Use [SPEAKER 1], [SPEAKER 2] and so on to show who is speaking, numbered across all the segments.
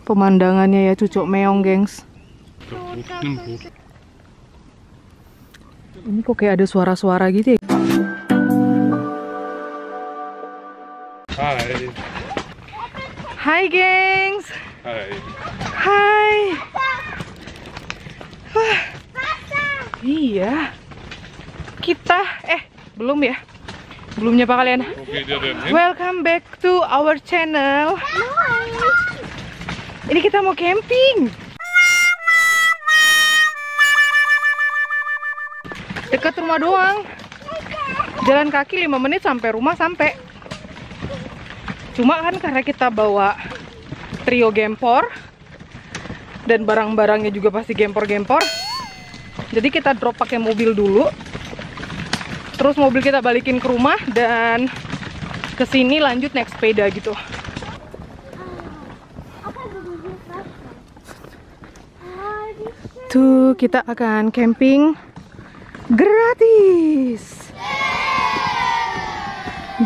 [SPEAKER 1] Pemandangannya ya cucuk meong, gengs. Ini kok kayak ada suara-suara gitu ya.
[SPEAKER 2] Hai.
[SPEAKER 1] Hai, gengs.
[SPEAKER 2] Hai.
[SPEAKER 1] Hai. Wah. Iya. Kita belum ya? Belum nyapa kalian.
[SPEAKER 2] Oke, dia ada.
[SPEAKER 1] Welcome back to our channel. Ini kita mau camping. Dekat rumah doang. Jalan kaki 5 menit sampai rumah sampai. Cuma kan karena kita bawa trio gempor dan barang-barangnya juga pasti gempor-gempor. Jadi kita drop pakai mobil dulu. Terus mobil kita balikin ke rumah dan kesini lanjut naik sepeda gitu. Tuh kita akan camping gratis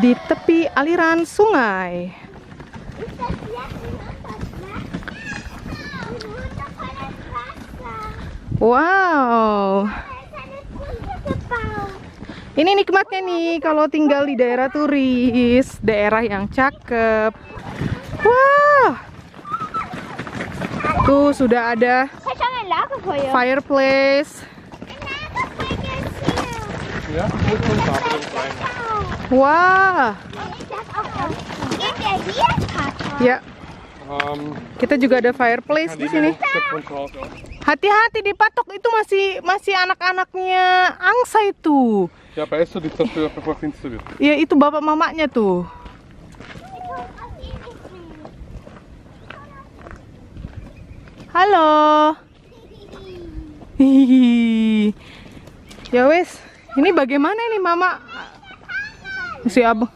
[SPEAKER 1] di tepi aliran sungai. Wow. Ini nikmatnya nih kalau tinggal di daerah turis, daerah yang cakep. Wah. Tuh sudah ada fireplace.
[SPEAKER 2] Ja, moet zo'n tafel zijn.
[SPEAKER 1] Wah. Ya. Kita juga ada fireplace di sini. Hati-hati dipatok, itu masih anak-anaknya angsa itu.
[SPEAKER 2] Ja, bij Esther die dat provincie weer.
[SPEAKER 1] Ya itu bapak mamanya tuh. Halo. Hihi. Ya wes, ini bagaimana ini mama? Si abang.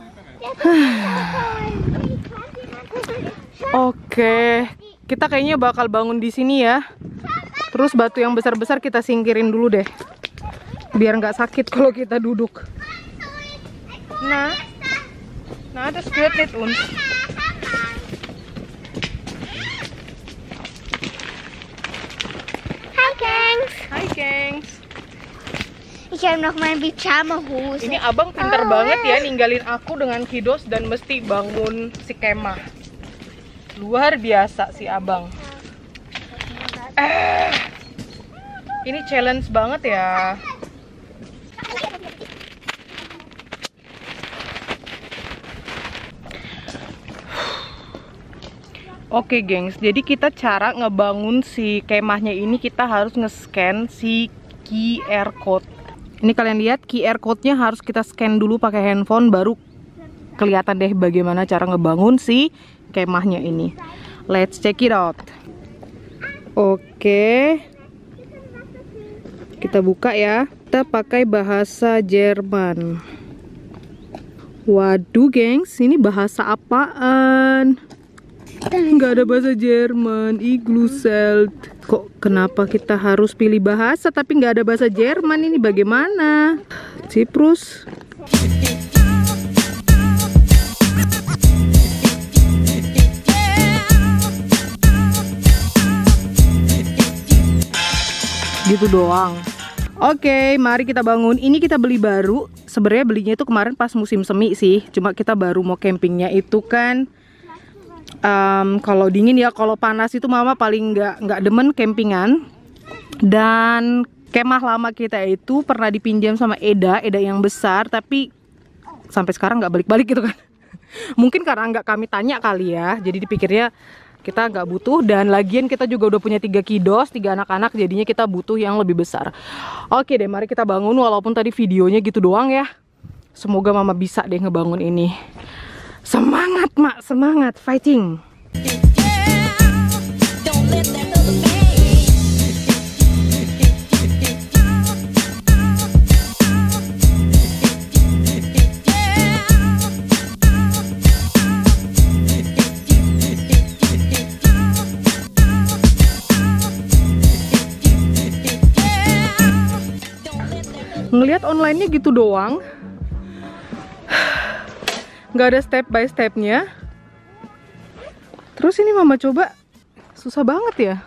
[SPEAKER 1] Oke, kita kayaknya bakal bangun di sini ya. Terus batu yang besar-besar kita singkirin dulu deh, biar nggak sakit kalau kita duduk. Nah, das gehört mit uns.
[SPEAKER 3] Hi, Gangs.
[SPEAKER 1] Hai, gengs.
[SPEAKER 3] Ich habe noch meine Pyjama-Hose.
[SPEAKER 1] Ini abang pintar banget ya ninggalin aku dengan Kidos dan mesti bangun si kemah. Luar biasa si abang. Ini challenge banget ya. Oke gengs, jadi kita cara ngebangun si kemahnya ini kita harus nge-scan si QR code. Ini kalian lihat QR code-nya harus kita scan dulu pakai handphone, baru kelihatan deh bagaimana cara ngebangun si kemahnya ini. Let's check it out. Oke. Kita buka ya. Kita pakai bahasa Jerman. Waduh gengs, ini bahasa apaan? Nggak ada bahasa Jerman. Igluselt. Kok kenapa kita harus pilih bahasa tapi nggak ada bahasa Jerman? Ini bagaimana? Siprus. Gitu doang. Oke, mari kita bangun. Ini kita beli baru. Sebenarnya belinya itu kemarin pas musim semi sih. Cuma kita baru mau campingnya itu kan kalau dingin ya. Kalau panas itu mama paling nggak demen campingan. Dan kemah lama kita itu pernah dipinjam sama Eda yang besar, tapi sampai sekarang nggak balik-balik gitu kan. Mungkin karena nggak kami tanya kali ya. Jadi dipikirnya kita nggak butuh, dan lagian kita juga udah punya 3 Kidos, 3 anak-anak, jadinya kita butuh yang lebih besar. Oke deh, mari kita bangun walaupun tadi videonya gitu doang ya. Semoga mama bisa deh ngebangun ini. Semangat mak, semangat, fighting. Ngelihat online-nya gitu doang, nggak ada step by step-nya. Terus ini mama coba susah banget ya.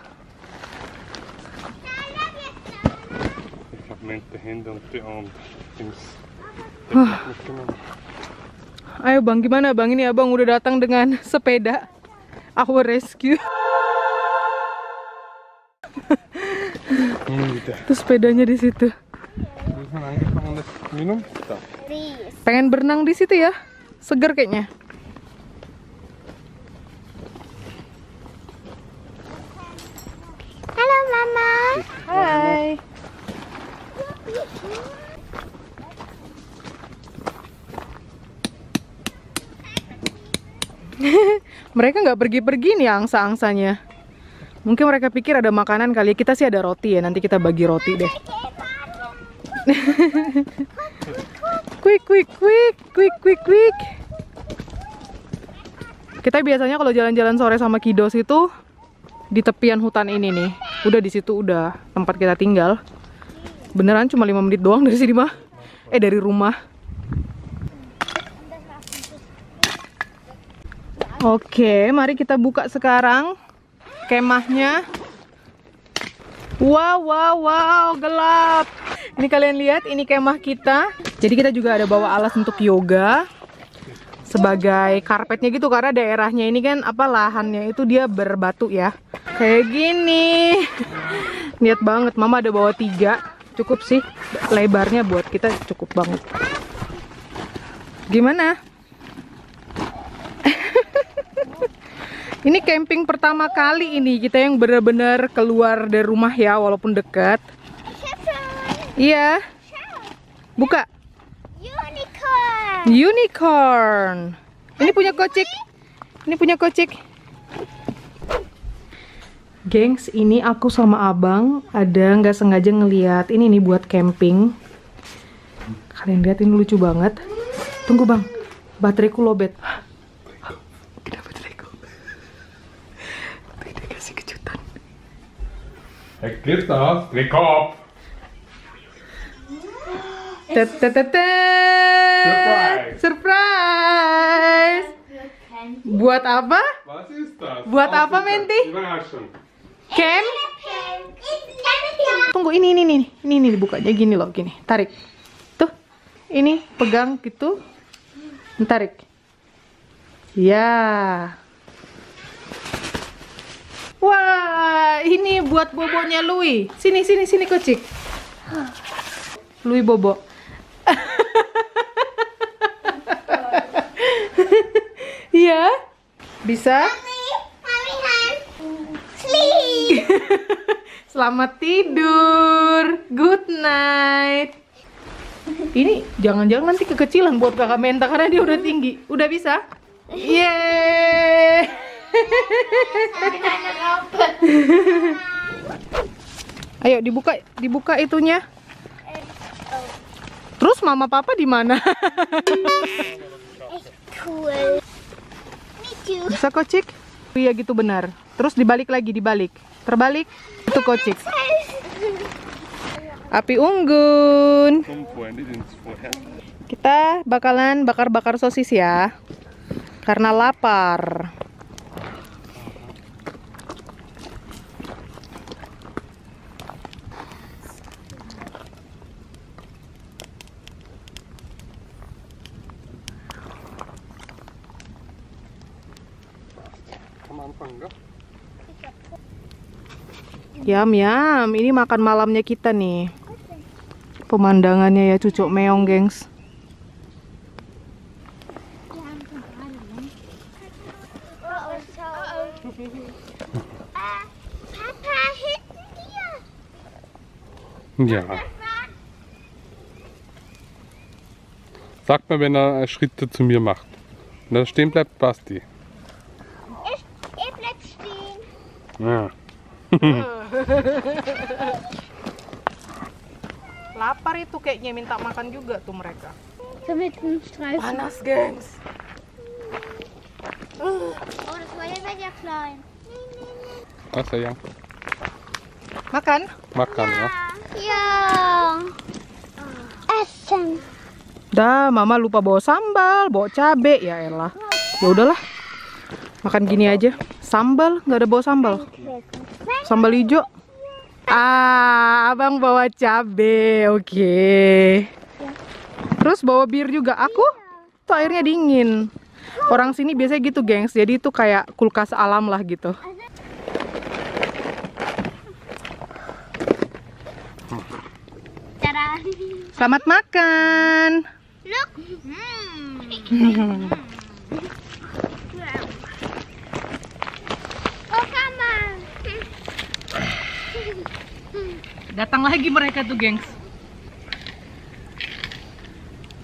[SPEAKER 2] Ich habe meine Hände und die Arme.
[SPEAKER 1] Ayo Bang, gimana Bang? Ini Abang udah datang dengan sepeda Our Rescue. Tuh sepedanya di situ.
[SPEAKER 2] Minum?
[SPEAKER 3] Please.
[SPEAKER 1] Pengen berenang di situ ya? Seger kayaknya.
[SPEAKER 3] Halo Mama.
[SPEAKER 1] Hai. Mereka nggak pergi-pergi nih angsa-angsanya. Mungkin mereka pikir ada makanan kali ya. Kita sih ada roti ya. Nanti kita bagi roti deh. Quick, quick, quick, quick, quick, quick. Kita biasanya kalau jalan-jalan sore sama kiddos itu di tepian hutan ini nih. Udah di situ udah tempat kita tinggal. Beneran cuma 5 menit doang dari sini mah. Dari rumah. Oke, mari kita buka sekarang kemahnya. Wow, wow, wow, gelap. Ini kalian lihat, ini kemah kita. Jadi kita juga ada bawa alas untuk yoga sebagai karpetnya gitu, karena daerahnya ini kan apa, lahannya itu dia berbatu ya. Kayak gini. Lihat banget, Mama ada bawa 3. Cukup sih, lebarnya buat kita cukup banget. Gimana? Ini camping pertama kali ini kita yang benar-benar keluar dari rumah ya, walaupun dekat. Iya. Buka.
[SPEAKER 3] Unicorn.
[SPEAKER 1] Unicorn. Ini punya Kocik. Ini punya Kocik. Gengs, ini aku sama Abang ada nggak sengaja ngeliat ini nih buat camping. Kalian lihat ini lucu banget. Tunggu Bang, bateraiku lowbat.
[SPEAKER 2] Hey, geht das? Dreh Kopf!
[SPEAKER 1] Surprise! Surprise! Buat apa?
[SPEAKER 2] Was ist das?
[SPEAKER 1] Buat apa, Menti?
[SPEAKER 2] Überraschung.
[SPEAKER 1] Camp? Tunggu, ini dibukanya gini loh, gini. Tarik. Tuh, ini pegang gitu. Tarik. Ya. Wah, ini buat bobonya Louis. Sini Kocik. Louis bobo. Iya? Bisa?
[SPEAKER 3] Sleep.
[SPEAKER 1] Selamat tidur. Good night. Ini jangan-jangan nanti kekecilan buat Kakak Menta karena dia udah tinggi. Udah bisa? Yeay. Ayo dibuka itunya. Terus Mama Papa di mana?
[SPEAKER 3] Cool. Me too.
[SPEAKER 1] Bisa Kocik? Iya gitu benar. Terus dibalik lagi, terbalik. Itu Kocik. Api unggun. Kita bakalan bakar-bakar sosis ya. Karena lapar. Yam, ini makan malamnya kita nih. Pemandangannya ya cucuk meong, gengs.
[SPEAKER 3] Papa, hinten dir.
[SPEAKER 2] Ja. Sag mal, wenn er Schritte zu mir macht. Wenn er stehen bleibt, Basti.
[SPEAKER 3] Er bleibt stehen.
[SPEAKER 2] Ja.
[SPEAKER 1] Lapar itu kayaknya, minta makan juga tuh mereka.
[SPEAKER 3] So mit dem Streifen.
[SPEAKER 1] Panas, gengs.
[SPEAKER 3] Oh, das Feuer wird ja klein.
[SPEAKER 2] Was, sayang?
[SPEAKER 1] Makan?
[SPEAKER 2] Makan, ya.
[SPEAKER 3] Ja. Essen.
[SPEAKER 1] Dah, Mama lupa bawa sambal, bawa cabe, ya elah. Ya udahlah. Makan gini aja. Sambal, nggak ada bawa sambal. Sambal hijau. Abang bawa cabe, oke. Terus bawa bir juga. Aku tuh airnya dingin. Orang sini biasanya gitu, gengs. Jadi itu kayak kulkas alam lah gitu. Selamat makan.
[SPEAKER 3] Look. Oh, come on.
[SPEAKER 1] Datang lagi mereka tuh, gengs.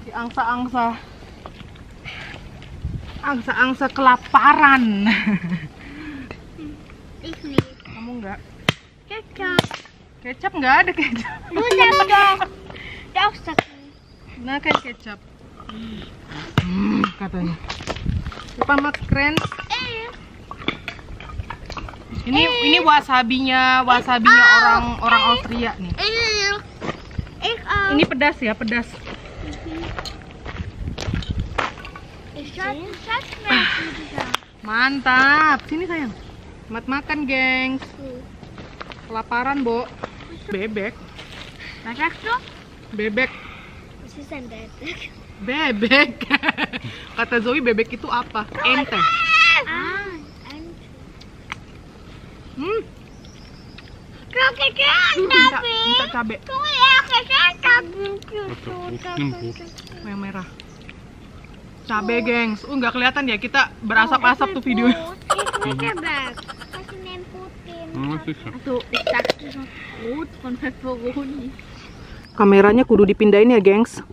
[SPEAKER 1] Si angsa-angsa. Angsa-angsa kelaparan.
[SPEAKER 3] Ich nicht.
[SPEAKER 1] Kamu enggak?
[SPEAKER 3] Kecap.
[SPEAKER 1] Kecap nggak ada kecap.
[SPEAKER 3] Udah dong. Doch,
[SPEAKER 1] Nah, kayak kecap. Katanya. Lupa Max keren. Ini wasabinya orang Austria nih. Ini pedas ya, pedas. Mantap. Sini sayang. Selamat makan, gengs. Kelaparan, Bo. Bebek.
[SPEAKER 3] Was sagst du?
[SPEAKER 1] Bebek.
[SPEAKER 3] Was ist ein Bebek?
[SPEAKER 1] Bebek. Kata Zoe bebek itu apa? Ente. Minta cabe. Yang merah. Cabe, gengs. Nggak kelihatan ya, kita berasap-asap tuh video.
[SPEAKER 3] Also, ich dachte schon rot von Pepperoni.
[SPEAKER 1] Kameranya kudu dipindahin ya, gengs.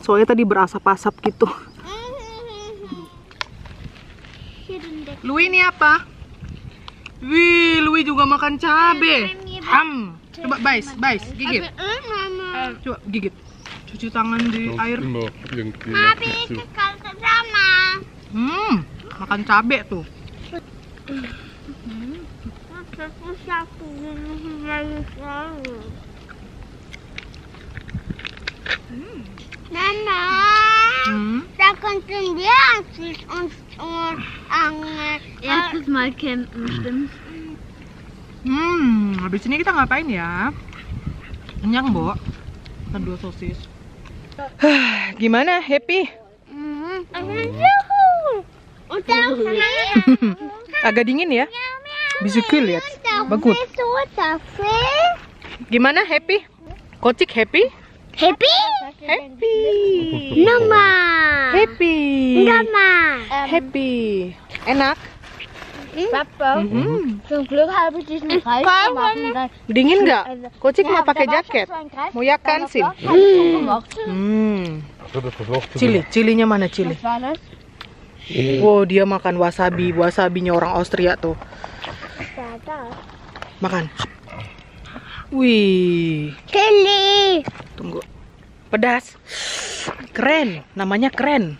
[SPEAKER 1] Soalnya tadi berasap-asap gitu. Louis ini apa? Wih, Louis juga makan cabe. Coba bais, gigit. Coba gigit. Cuci tangan di air. Makan cabe tuh.
[SPEAKER 3] Mama, da könnten wir uns angeln. Erstes Mal campen, stimmt?
[SPEAKER 1] Habis ini kita ngapain ya? Kenyang, Bo. Makan 2 sosis. Gimana? Happy? Agak dingin ya? Bisa cool lihat. Bagus. Gimana? Happy? Kocik happy?
[SPEAKER 3] Happy?
[SPEAKER 1] Happy.
[SPEAKER 3] Nochmal.
[SPEAKER 1] Happy.
[SPEAKER 3] Nochmal.
[SPEAKER 1] Happy. Enak?
[SPEAKER 3] Papa, zum Glück habe ich diesen Kreis gemacht.
[SPEAKER 1] Dingin nggak? Kocik mau pakai jaket? Mau ya kan, Sin? Cilinya mana cili? Wow, dia makan wasabi. Wasabinya orang Austria tuh. Makan. Wih.
[SPEAKER 3] Chili.
[SPEAKER 1] Tunggu. Pedas. Keren. Namanya keren.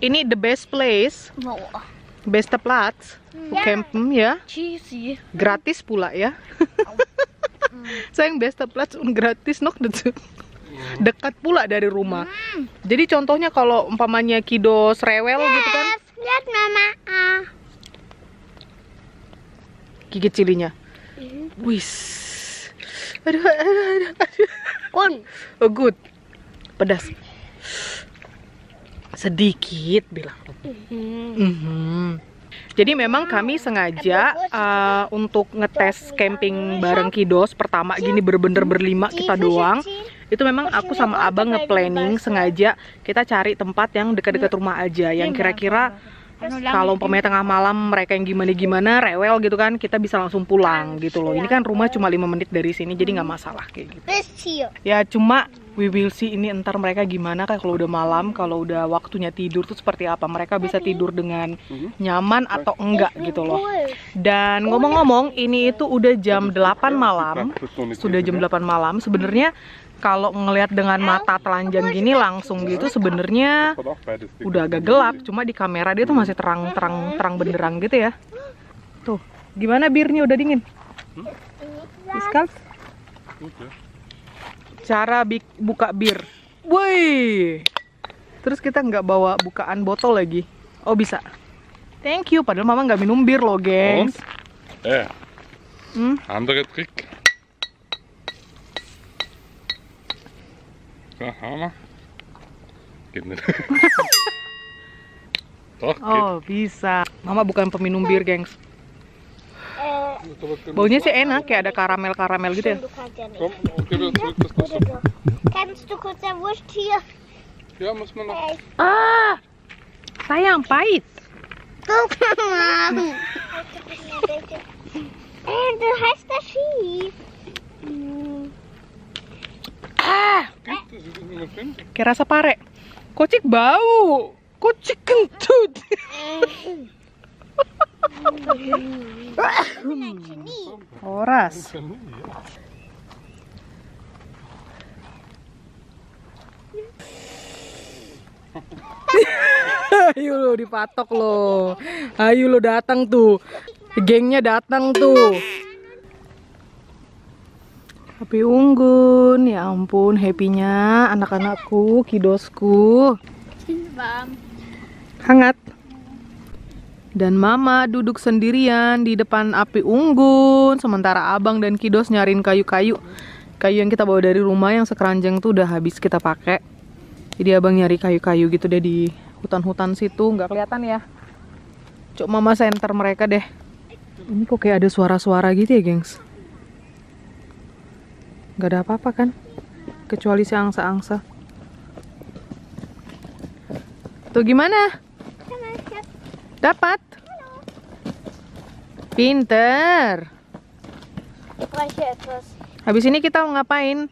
[SPEAKER 1] Ini the best place. Beste Platz. Campen ya.
[SPEAKER 3] Cheesy.
[SPEAKER 1] Gratis pula ya. Sayang beste Platz und gratis noch dazu. Dekat pula dari rumah. Jadi contohnya kalau umpamanya kiddos rewel gitu kan.
[SPEAKER 3] Lihat Mama.
[SPEAKER 1] Gigit cilinya. Wis. Aduh. Oh, good. Pedas. Sedikit bilang. Jadi memang kami sengaja untuk ngetes camping bareng kiddos pertama gini bener-bener berlima kita doang. Itu memang aku sama abang nge-planning sengaja kita cari tempat yang dekat-dekat rumah aja, yang kira-kira kalau umpamanya tengah malam mereka yang gimana-gimana rewel gitu kan, kita bisa langsung pulang gitu loh. Ini kan rumah cuma 5 menit dari sini, jadi nggak masalah kayak gitu. Ya cuma we will see ini entar mereka gimana kan kalau udah malam, kalau udah waktunya tidur tuh seperti apa. Mereka bisa tidur dengan nyaman atau enggak gitu loh. Dan ngomong-ngomong ini itu udah jam 8 malam. Sudah jam 8 malam. Sebenarnya kalau ngelihat dengan mata telanjang gini langsung gitu sebenarnya udah agak gelap, cuma di kamera dia tuh masih terang benderang gitu ya. Tuh, gimana birnya udah dingin? Iskal? Cara buka bir. Woi. Terus kita nggak bawa bukaan botol lagi. Oh bisa. Thank you. Padahal mama nggak minum bir loh, gengs.
[SPEAKER 2] Andere Trick. Aha. Geht nicht. Doch, geht.
[SPEAKER 1] Oh bisa. Mama bukan peminum bir, gengs. Baunya sih enak, kayak ada karamel-karamel gitu ya.
[SPEAKER 3] Du kannst ja nicht.
[SPEAKER 2] Komm, geh wieder zurück, das Wasser.
[SPEAKER 3] Kannst du kurz der Wurst hier?
[SPEAKER 2] Ja, muss man noch.
[SPEAKER 1] Ah, sayang, pahit.
[SPEAKER 3] Guck mal. Du hast das schief.
[SPEAKER 1] Ah,
[SPEAKER 2] Das ist nicht mehr.
[SPEAKER 1] kayak rasa pare. Kocik bau. Kocik kentut. Horas. Ayo lo dipatok lo. Ayo lo datang tuh. Gengnya datang tuh. Api unggun, ya ampun, happy-nya anak-anakku, kidosku.
[SPEAKER 3] Warm.
[SPEAKER 1] Hangat. Dan mama duduk sendirian di depan api unggun, sementara abang dan kidos nyariin kayu-kayu. Kayu yang kita bawa dari rumah yang sekeranjang tuh udah habis kita pakai. Jadi abang nyari kayu-kayu gitu deh di hutan-hutan situ, nggak kelihatan ya. Cuk mama center mereka deh. Ini kok kayak ada suara-suara gitu ya, gengs. Nggak ada apa-apa kan? Kecuali si angsa-angsa. Tuh gimana? Dapat? Pinter.
[SPEAKER 3] Ich bräuchte etwas.
[SPEAKER 1] Habis ini kita mau ngapain?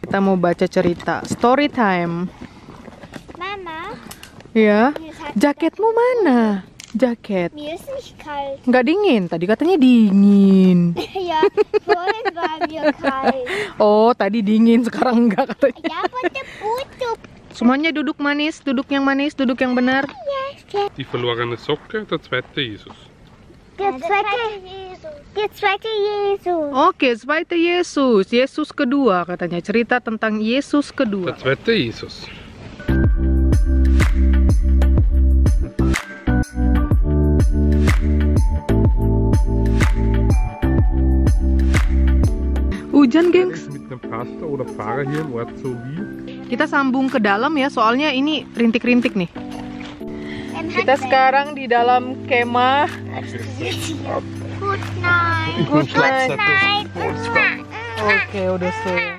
[SPEAKER 1] Kita mau baca cerita. Story time.
[SPEAKER 3] Mama,
[SPEAKER 1] Ya.
[SPEAKER 3] mir ist halt
[SPEAKER 1] Jaketmu mana? Jaket.
[SPEAKER 3] mir ist nicht kalt.
[SPEAKER 1] Nggak dingin. Tadi katanya dingin.
[SPEAKER 3] Ja, vorhin war mir kalt.
[SPEAKER 1] Oh, tadi dingin. Sekarang enggak katanya.
[SPEAKER 3] Ja, bitte Foto.
[SPEAKER 1] Semuanya duduk manis. Duduk yang manis. Duduk yang benar.
[SPEAKER 2] Die verlorene Socke, der zweite Jesus.
[SPEAKER 3] Der zweite Jesus.
[SPEAKER 1] Oke, zweite Yesus. Yesus kedua katanya. Cerita tentang Yesus kedua.
[SPEAKER 2] Der zweite Jesus.
[SPEAKER 1] Hujan, gengs.
[SPEAKER 2] Mit einem Pastor oder Pfarrer hier im Ort so wie.
[SPEAKER 1] Kita sambung ke dalam ya, soalnya ini rintik-rintik nih. Kita sekarang di dalam kemah.
[SPEAKER 3] Good night.
[SPEAKER 1] Good night.
[SPEAKER 3] Night.
[SPEAKER 1] Oke, udah selesai.